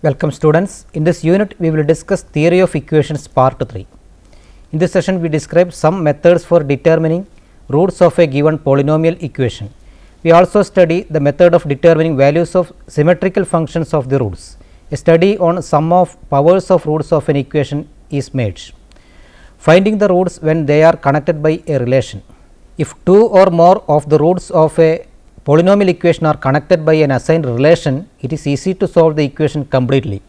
Welcome students. In this unit we will discuss theory of equations part 3. In this session we describe some methods for determining roots of a given polynomial equation. We also study the method of determining values of symmetrical functions of the roots. A study on sum of powers of roots of an equation is made. Finding the roots when they are connected by a relation. If two or more of the roots of a polynomial equation are connected by an assigned relation, it is easy to solve the equation completely.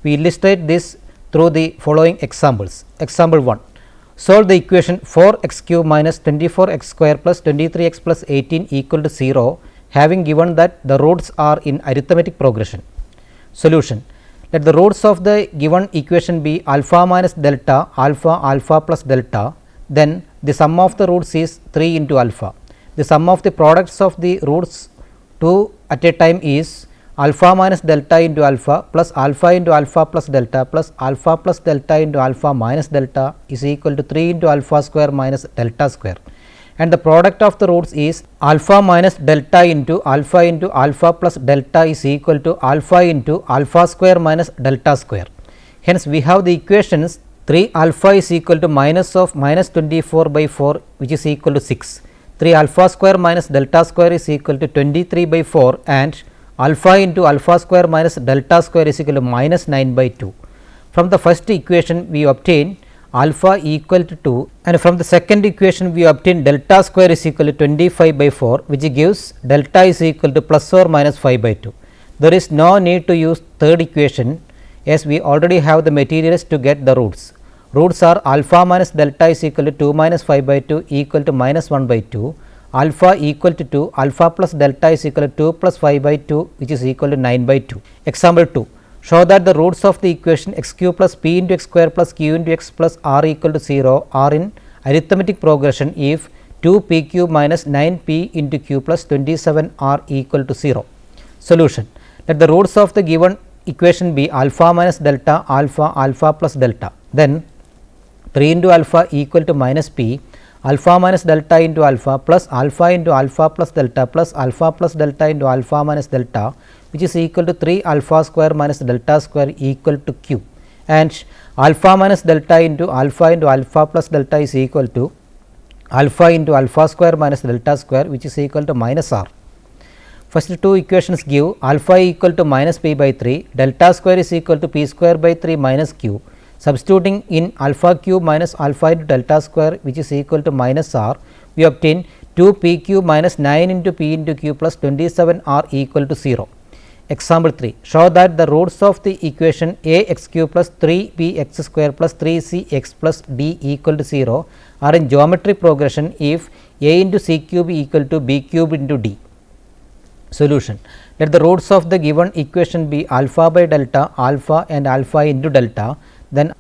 We illustrate this through the following examples. Example 1. Solve the equation 4x cube minus 24x square plus 23x plus 18 equal to 0, having given that the roots are in arithmetic progression. Solution. Let the roots of the given equation be alpha minus delta, alpha, alpha plus delta, then the sum of the roots is 3 into alpha. The sum of the products of the roots 2 at a time is alpha minus delta into alpha plus alpha plus delta into alpha minus delta is equal to 3 into alpha square minus delta square, and the product of the roots is alpha minus delta into alpha plus delta is equal to alpha square minus delta square. Hence, we have the equations 3 alpha is equal to minus of minus 24 by 4, which is equal to 6. 3 alpha square minus delta square is equal to 23 by 4, and alpha into alpha square minus delta square is equal to minus 9 by 2. From the first equation we obtain alpha equal to 2, and from the second equation we obtain delta square is equal to 25 by 4, which gives delta is equal to plus or minus 5 by 2. There is no need to use third equation, as we already have the materials to get the roots. Roots are alpha minus delta is equal to 2 minus 5 by 2 equal to minus 1 by 2, alpha equal to 2, alpha plus delta is equal to 2 plus 5 by 2, which is equal to 9 by 2. Example 2. Show that the roots of the equation x cube plus p into x square plus q into x plus r equal to 0 are in arithmetic progression if 2p cube minus 9p into q plus 27r equal to 0. Solution. Let the roots of the given equation be alpha minus delta, alpha plus delta. Then 3 into alpha equal to minus p, alpha minus delta into alpha plus alpha plus delta plus delta into alpha minus delta, which is equal to 3 alpha square minus delta square equal to q, and alpha minus delta into alpha plus delta is equal to alpha into alpha square minus delta square, which is equal to minus r. First two equations give alpha equal to minus p by 3, delta square is equal to p square by 3 minus q. Substituting in alpha cube minus alpha into delta square, which is equal to minus r, we obtain 2 p cube minus 9 into p into q plus 27 r equal to 0. Example 3. Show that the roots of the equation a x cube plus 3 b x square plus 3 c x plus d equal to 0 are in geometric progression if a into c cube equal to b cube into d. Solution. Let the roots of the given equation be alpha by delta, alpha and alpha into delta. Then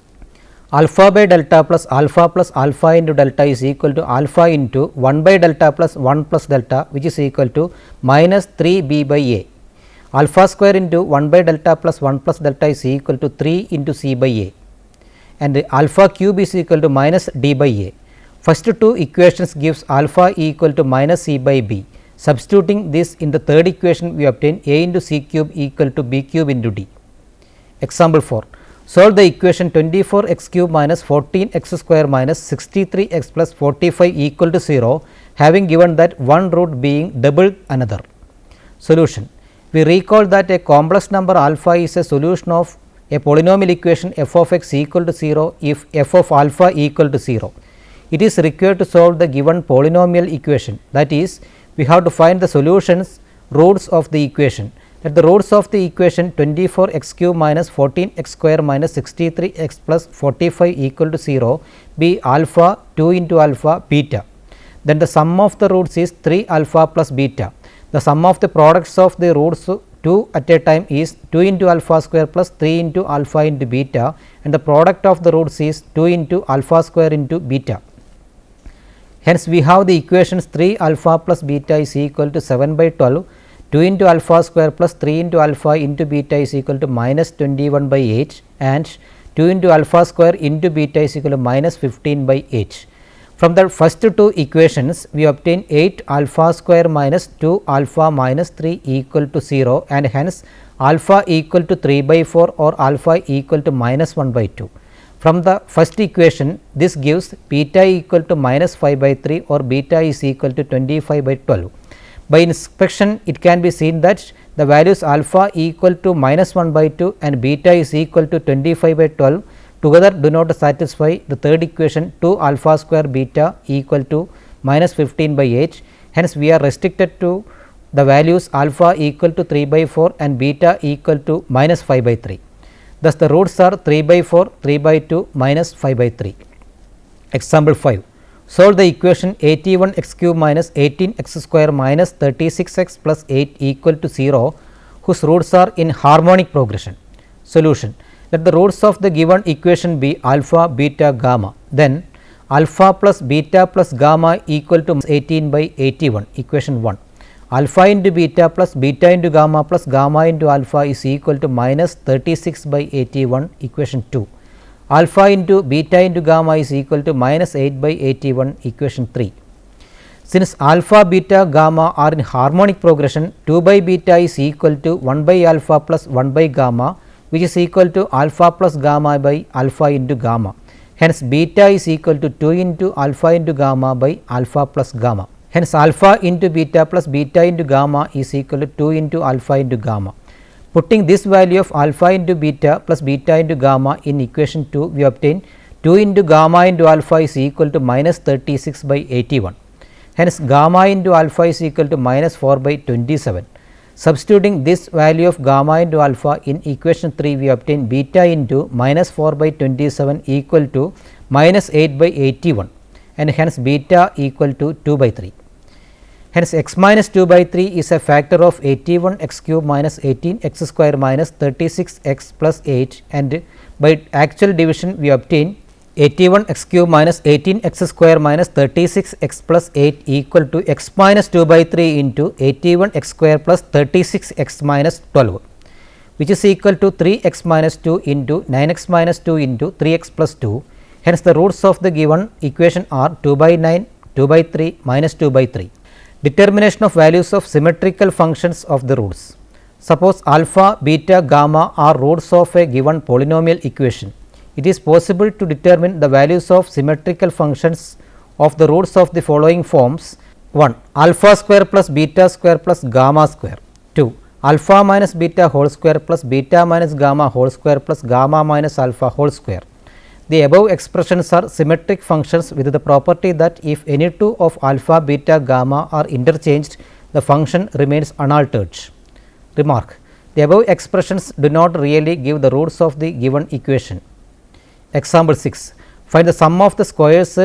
alpha by delta plus alpha into delta is equal to alpha into 1 by delta plus 1 plus delta, which is equal to minus 3 b by a. Alpha square into 1 by delta plus 1 plus delta is equal to 3 into c by a, and alpha cube is equal to minus d by a. First two equations gives alpha equal to minus c by b. Substituting this in the third equation, we obtain a into c cube equal to b cube into d. Example 4. Solve the equation 24x cube minus 14x square minus 63x plus 45 equal to 0, having given that one root being double another. Solution. We recall that a complex number alpha is a solution of a polynomial equation f of x equal to 0 if f of alpha equal to 0. It is required to solve the given polynomial equation, that is, we have to find the solutions roots of the equation. Let the roots of the equation 24x cube minus 14x square minus 63x plus 45 equal to 0 be alpha 2 into alpha beta. Then the sum of the roots is 3 alpha plus beta. The sum of the products of the roots 2 at a time is 2 into alpha square plus 3 into alpha into beta, and the product of the roots is 2 into alpha square into beta. Hence, we have the equations 3 alpha plus beta is equal to 7 by 12, 2 into alpha square plus 3 into alpha into beta is equal to minus 21 by 8, and 2 into alpha square into beta is equal to minus 15 by 8. From the first two equations, we obtain 8 alpha square minus 2 alpha minus 3 equal to 0, and hence alpha equal to 3 by 4 or alpha equal to minus 1 by 2. From the first equation, this gives beta equal to minus 5 by 3 or beta is equal to 25 by 12. By inspection, it can be seen that the values alpha equal to minus 1 by 2 and beta is equal to 25 by 12 together do not satisfy the third equation 2 alpha square beta equal to minus 15 by 8. Hence, we are restricted to the values alpha equal to 3 by 4 and beta equal to minus 5 by 3. Thus, the roots are 3 by 4, 3 by 2, minus 5 by 3. Example 5. Solve the equation 81 x cube minus 18 x square minus 36 x plus 8 equal to 0 whose roots are in harmonic progression. Solution. Let the roots of the given equation be alpha, beta, gamma. Then alpha plus beta plus gamma equal to 18 by 81, equation 1. Alpha into beta plus beta into gamma into alpha is equal to minus 36 by 81, equation 2. Alpha into beta into gamma is equal to minus 8 by 81, equation 3. Since alpha, beta, gamma are in harmonic progression, 2 by beta is equal to 1 by alpha plus 1 by gamma, which is equal to alpha plus gamma by alpha into gamma. Hence, beta is equal to 2 into alpha into gamma by alpha plus gamma. Hence, alpha into beta plus beta into gamma is equal to 2 into alpha into gamma. Putting this value of alpha into beta plus beta into gamma in equation 2, we obtain 2 into gamma into alpha is equal to minus 36 by 81. Hence, gamma into alpha is equal to minus 4 by 27. Substituting this value of gamma into alpha in equation 3, we obtain beta into minus 4 by 27 equal to minus 8 by 81 and hence beta equal to 2 by 3. Hence, x minus 2 by 3 is a factor of 81 x cube minus 18 x square minus 36 x plus 8 and by actual division we obtain 81 x cube minus 18 x square minus 36 x plus 8 equal to x minus 2 by 3 into 81 x square plus 36 x minus 12, which is equal to 3 x minus 2 into 9 x minus 2 into 3 x plus 2. Hence, the roots of the given equation are 2 by 9, 2 by 3, minus 2 by 3. Determination of values of symmetrical functions of the roots. Suppose alpha, beta, gamma are roots of a given polynomial equation. It is possible to determine the values of symmetrical functions of the roots of the following forms: 1. Alpha square plus beta square plus gamma square. 2. Alpha minus beta whole square plus beta minus gamma whole square plus gamma minus alpha whole square. The above expressions are symmetric functions with the property that if any two of alpha, beta, gamma are interchanged, the function remains unaltered. Remark: the above expressions do not really give the roots of the given equation. Example 6. Find the sum of the squares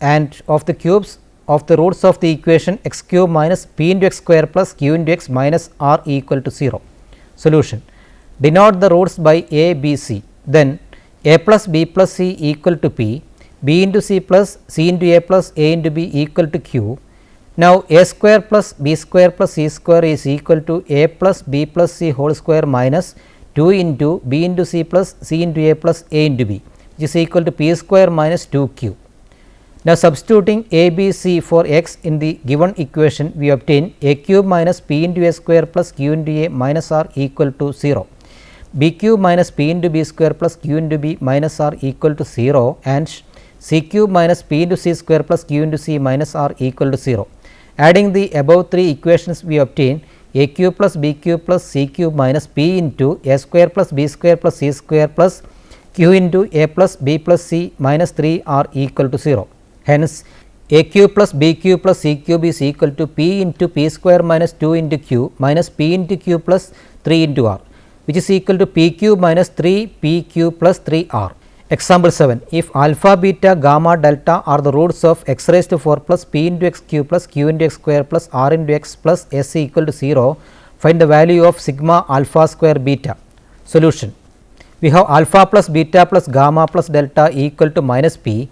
and of the cubes of the roots of the equation x cube minus p into x square plus q into x minus r equal to 0. Solution. Denote the roots by a, b, c. Then a plus b plus c equal to p, b into c plus c into a plus a into b equal to q. Now, a square plus b square plus c square is equal to a plus b plus c whole square minus 2 into b into c plus c into a plus a into b, which is equal to p square minus 2q. Now, substituting a, b, c for x in the given equation, we obtain a cube minus p into a square plus q into a minus r equal to 0. b cube minus p into b square plus q into b minus r equal to 0 and c cube minus p into c square plus q into c minus r equal to 0. Adding the above three equations, we obtain a cube plus b cube plus c cube minus p into a square plus b square plus c square plus q into a plus b plus c minus 3 r equal to 0. Hence, a cube plus b cube plus c cube is equal to p into p square minus 2 into q minus p into q plus 3 into r, which is equal to p cube minus 3 p cube plus 3 r. Example 7. If alpha, beta, gamma, delta are the roots of x raised to 4 plus p into x cube plus q into x square plus r into x plus s equal to 0, find the value of sigma alpha square beta. Solution. We have alpha plus beta plus gamma plus delta equal to minus p,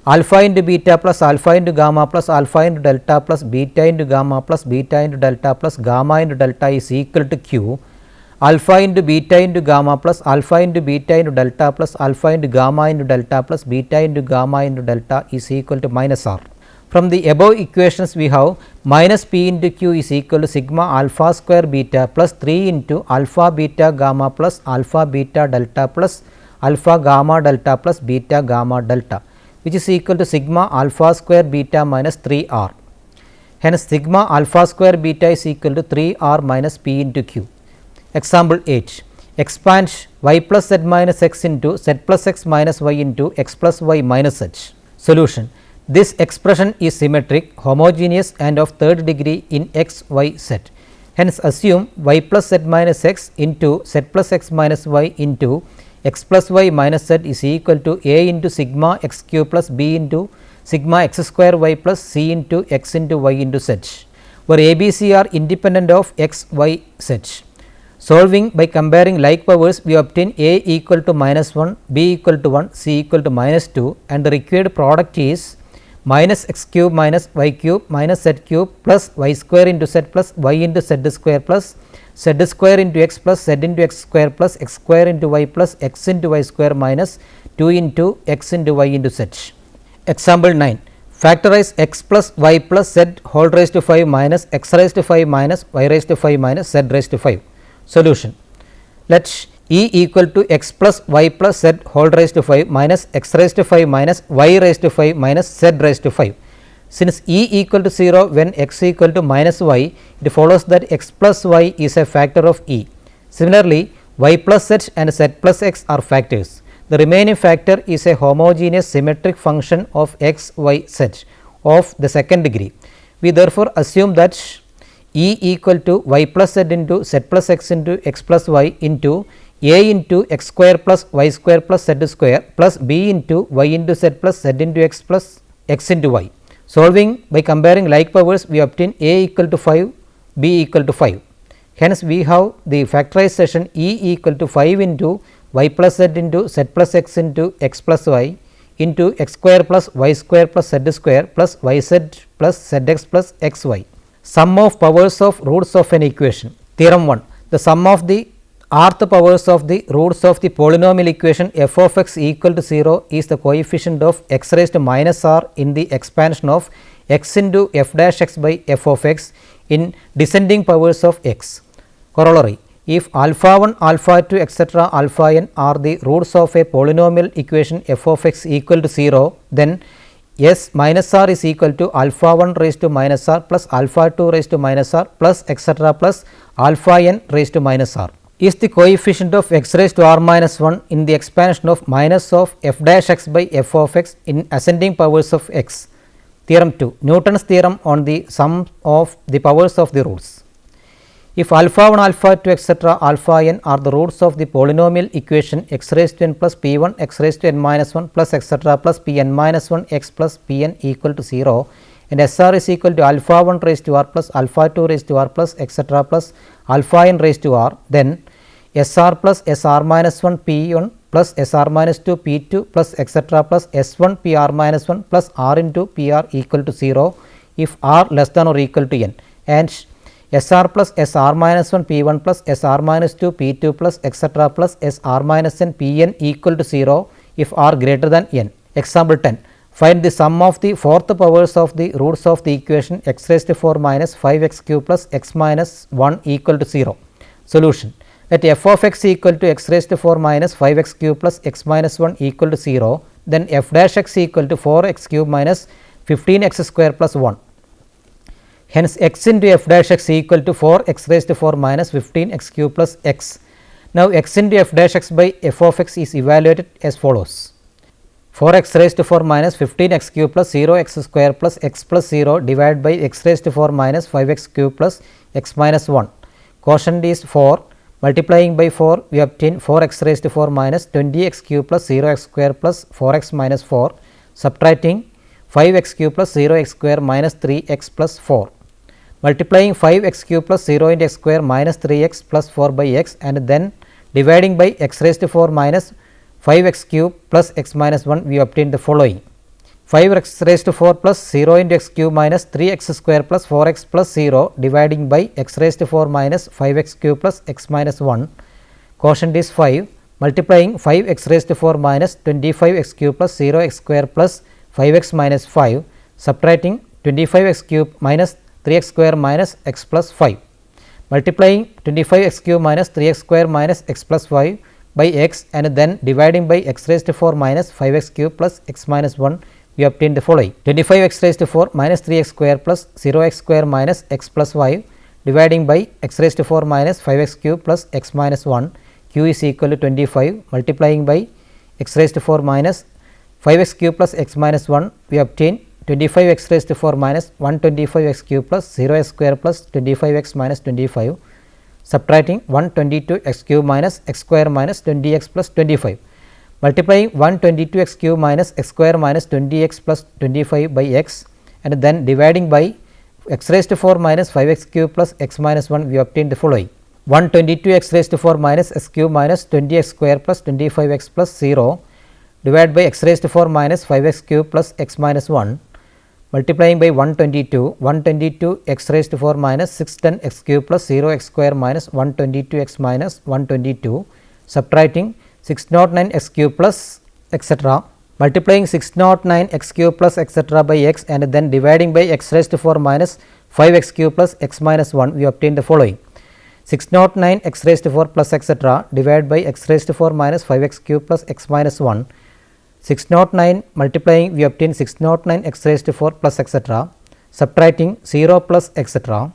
alpha into beta plus alpha into gamma plus alpha into delta plus beta into gamma plus beta into delta plus gamma into delta is equal to q, alpha into beta into gamma plus alpha into beta into delta plus alpha into gamma into delta plus beta into gamma into delta is equal to minus r. From the above equations we have minus p into q is equal to sigma alpha square beta plus 3 into alpha beta gamma plus alpha beta delta plus alpha gamma delta plus beta gamma delta, which is equal to sigma alpha square beta minus 3 r. Hence, sigma alpha square beta is equal to 3 r minus p into q. Example 8. Expand y plus z minus x into z plus x minus y into x plus y minus z. Solution. This expression is symmetric, homogeneous and of third degree in x, y, z. Hence, assume y plus z minus x into z plus x minus y into x plus y minus z is equal to a into sigma x cube plus b into sigma x square y plus c into x into y into z, where a, b, c are independent of x, y, z. Solving by comparing like powers, we obtain a equal to minus 1, b equal to 1, c equal to minus 2, and the required product is minus x cube minus y cube minus z cube plus y square into z plus y into z square plus z square into x plus z into x square into y plus x into y square minus 2 into x into y into z. Example 9. Factorize x plus y plus z whole raised to 5 minus x raised to 5 minus y raised to 5 minus z raised to 5. Solution. Let e equal to x plus y plus z whole raised to 5 minus x raised to 5 minus y raised to 5 minus z raised to 5. Since e equal to 0 when x equal to minus y, it follows that x plus y is a factor of e. Similarly, y plus z and z plus x are factors. The remaining factor is a homogeneous symmetric function of x, y, z of the second degree. We therefore assume that e equal to y plus z into z plus x into x plus y into a into x square plus y square plus z square plus b into y into z plus z into x plus x into y. Solving by comparing like powers, we obtain a equal to 5, b equal to 5. Hence, we have the factorization e equal to 5 into y plus z into z plus x into x plus y into x square plus y square plus z square plus yz plus zx plus xy. Sum of powers of roots of an equation. Theorem 1. The sum of the rth powers of the roots of the polynomial equation f of x equal to 0 is the coefficient of x raised to minus r in the expansion of x into f dash x by f of x in descending powers of x. Corollary. If alpha 1, alpha 2, etc. alpha n are the roots of a polynomial equation f of x equal to 0, then s minus r is equal to alpha 1 raised to minus r plus alpha 2 raised to minus r plus etc. plus alpha n raised to minus r is the coefficient of x raised to r minus 1 in the expansion of minus of f dash x by f of x in ascending powers of x. Theorem 2. Newton's theorem on the sum of the powers of the roots. If alpha 1, alpha 2, etc. alpha n are the roots of the polynomial equation x raised to n plus p 1 x raised to n minus 1 plus etc. plus p n minus 1 x plus p n equal to 0, and s r is equal to alpha 1 raised to r plus alpha 2 raised to r plus etc. plus alpha n raised to r, then s r plus s r minus 1 p 1 plus s r minus 2 p 2 plus etc. plus s 1 p r minus 1 plus r into p r equal to 0 if r less than or equal to n, and s r plus s r minus 1 p 1 plus s r minus 2 p 2 plus etc. plus s r minus n p n equal to 0 if r greater than n. Example 10. Find the sum of the fourth powers of the roots of the equation x raised to 4 minus 5 x cube plus x minus 1 equal to 0. Solution. Let f of x equal to x raised to 4 minus 5 x cube plus x minus 1 equal to 0, then f dash x equal to 4 x cube minus 15 x square plus 1. Hence, x into f dash x equal to 4 x raised to 4 minus 15 x cube plus x. Now, x into f dash x by f of x is evaluated as follows: 4 x raised to 4 minus 15 x cube plus 0 x square plus x plus 0 divided by x raised to 4 minus 5 x cube plus x minus 1. Quotient is 4. Multiplying by 4, we obtain 4 x raised to 4 minus 20 x cube plus 0 x square plus 4 x minus 4. Subtracting 5 x cube plus 0 x square minus 3 x plus 4. Multiplying 5 x cube plus 0 into x square minus 3 x plus 4 by x, and then dividing by x raised to 4 minus 5 x cube plus x minus 1, we obtain the following: 5 x raised to 4 plus 0 into x cube minus 3 x square plus 4 x plus 0 dividing by x raised to 4 minus 5 x cube plus x minus 1. Quotient is 5. Multiplying 5 x raised to 4 minus 25 x cube plus 0 x square plus 5 x minus 5. subtracting 25x cube minus 3x square minus x plus 5, multiplying 25x cube minus 3x square minus x plus 5 by x and then dividing by x raised to 4 minus 5x cube plus x minus 1, we obtain the following: 25x raised to 4 minus 3x square plus 0x square minus x plus 5 dividing by x raised to 4 minus 5x cube plus x minus 1, q is equal to 25, multiplying by x raised to 4 minus 5x cube plus x minus 1, we obtain 25x raised to 4 minus 125x cube plus 0x square plus 25x minus 25, subtracting 122x cube minus x square minus 20x plus 25, multiplying 122x cube minus x square minus 20x plus 25 by x and then dividing by x raised to 4 minus 5x cube plus x minus 1, we obtain the following: 122x raised to 4 minus x cube minus 20x square plus 25x plus 0 divided by x raised to 4 minus 5x cube plus x minus 1, multiplying by 122 x raised to 4 minus 610 x cube plus 0 x square minus 122 x minus 122, subtracting 609 x cube plus etc., multiplying 609 x cube plus etc. by x and then dividing by x raised to 4 minus 5x cube plus x minus 1, we obtain the following: 609 x raised to 4 plus etc. divided by x raised to 4 minus 5x cube plus x minus 1, 609 multiplying, we obtain 609 x raised to 4 plus etc., subtracting 0 plus etc.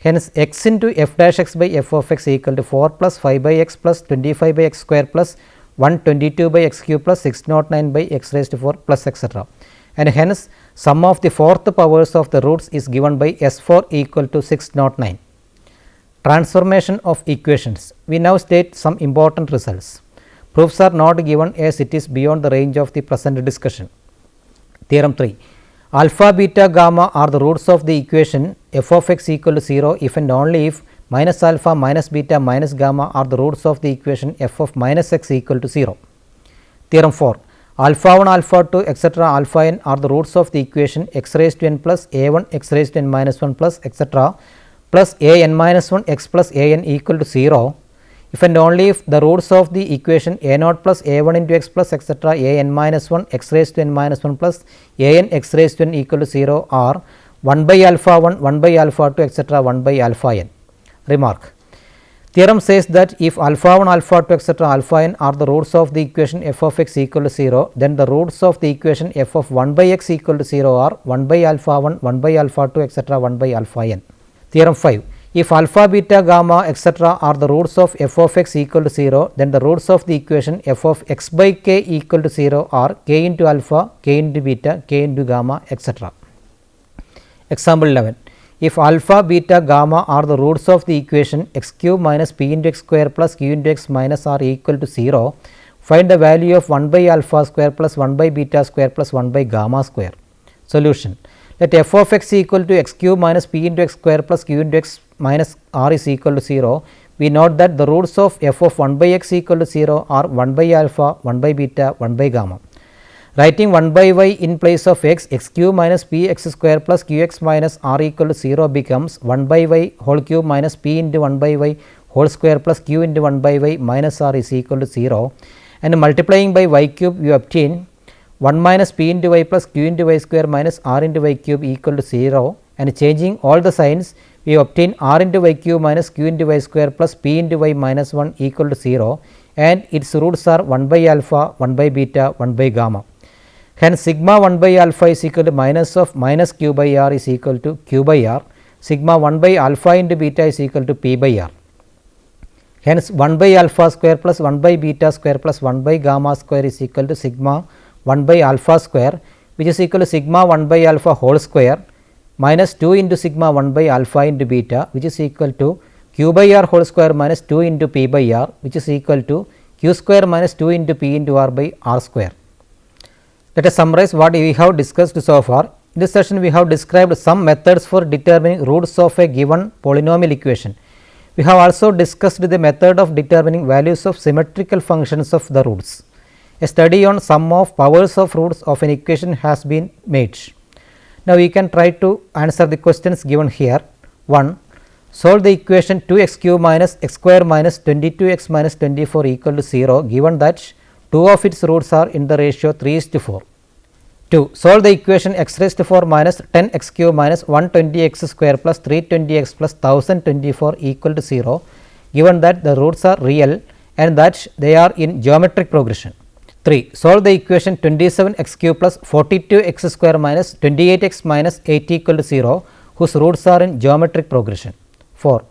Hence, x into f dash x by f of x equal to 4 plus 5 by x plus 25 by x square plus 122 by x cube plus 609 by x raised to 4 plus etc. And hence, sum of the fourth powers of the roots is given by S4 equal to 609. Transformation of equations. We now state some important results. Proofs are not given as it is beyond the range of the present discussion. Theorem 3. Alpha, beta, gamma are the roots of the equation f of x equal to 0 if and only if minus alpha, minus beta, minus gamma are the roots of the equation f of minus x equal to 0. Theorem 4. Alpha 1, alpha 2, etc. alpha n are the roots of the equation x raised to n plus a1 x raised to n minus 1 plus etc. plus a n minus 1 x plus a n equal to 0 if and only if the roots of the equation a naught plus a1 into x plus etc. a n minus 1 x raised to n minus 1 plus a n x raised to n equal to 0 are 1 by alpha 1, 1 by alpha 2, etc. 1 by alpha n. Remark. Theorem says that if alpha 1, alpha 2, etc. alpha n are the roots of the equation f of x equal to 0, then the roots of the equation f of 1 by x equal to 0 are 1 by alpha 1, 1 by alpha 2, etc. 1 by alpha n. Theorem 5. If alpha, beta, gamma, etc. are the roots of f of x equal to 0, then the roots of the equation f of x by k equal to 0 are k into alpha, k into beta, k into gamma, etc. Example 11. If alpha, beta, gamma are the roots of the equation x cube minus p into x square plus q into x minus r equal to 0, find the value of 1 by alpha square plus 1 by beta square plus 1 by gamma square. Solution. Let f of x equal to x cube minus p into x square plus q into x minus r is equal to 0. We note that the roots of f of 1 by x equal to 0 are 1 by alpha, 1 by beta, 1 by gamma. Writing 1 by y in place of x, x cube minus p x square plus q x minus r equal to 0 becomes 1 by y whole cube minus p into 1 by y whole square plus q into 1 by y minus r is equal to 0, and multiplying by y cube you obtain 1 minus p into y plus q into y square minus r into y cube equal to 0, and changing all the signs we obtain r into y cube minus q into y square plus p into y minus 1 equal to 0, and its roots are 1 by alpha, 1 by beta, 1 by gamma. Hence, sigma 1 by alpha is equal to minus of minus q by r is equal to q by r. Sigma 1 by alpha into beta is equal to p by r. Hence, 1 by alpha square plus 1 by beta square plus 1 by gamma square is equal to sigma 1 by alpha square, which is equal to sigma 1 by alpha whole square minus 2 into sigma 1 by alpha into beta, which is equal to q by r whole square minus 2 into p by r, which is equal to q square minus 2 into p into r by r square. Let us summarize what we have discussed so far. In this session, we have described some methods for determining roots of a given polynomial equation. We have also discussed the method of determining values of symmetrical functions of the roots. A study on sum of powers of roots of an equation has been made. Now, we can try to answer the questions given here. 1. Solve the equation 2x cube minus x square minus 22x minus 24 equal to 0, given that 2 of its roots are in the ratio 3:4. 2. Solve the equation x raised to 4 minus 10 x cube minus 120 x square plus 320 x plus 1024 equal to 0, given that the roots are real and that they are in geometric progression. 3. Solve the equation 27 x cube plus 42 x square minus 28 x minus 8 equal to 0, whose roots are in geometric progression. 4.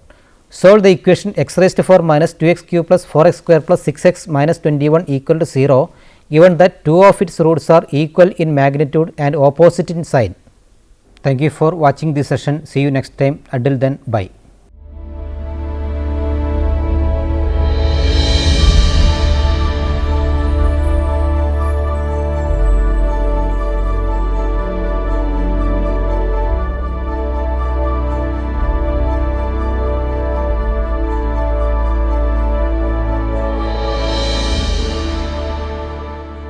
Solve the equation x raised to 4 minus 2 x cube plus 4 x square plus 6 x minus 21 equal to 0, given that two of its roots are equal in magnitude and opposite in sign. Thank you for watching this session. See you next time. Until then, bye.